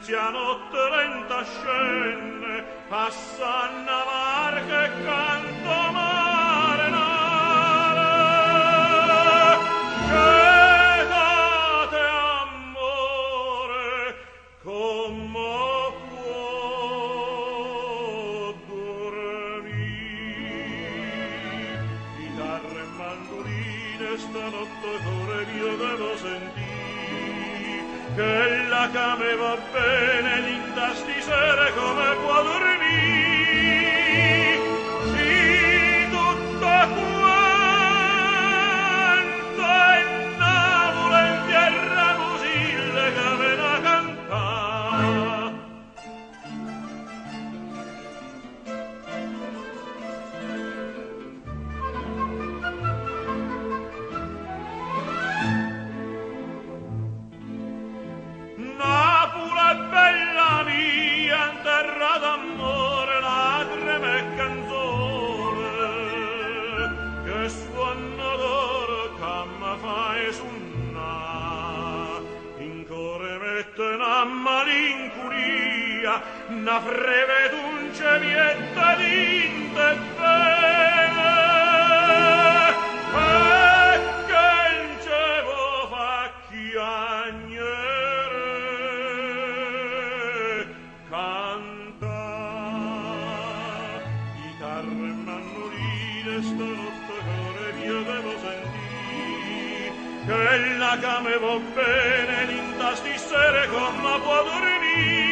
silenzia notte lenta scende, passanno varche e canto marinare. Che date amore, come può dormire? Chitarre e mandoline, stanotte cuore mio devo sentire, che la came va bene, linda stisera come può dormire. Sì, tutta quanta è navola in terra musille che me la canta. Bella mia, in terra d'amore, lacrime e canzone, che suono d'oro che mi fai suonare. In cuore mette una malinconia, una frevedunce vietta d'inte bene, e che in cielo fa chiagnere. Stanotte cuore mio devo sentire, che la came va bene, l'inda stissere come può dormire.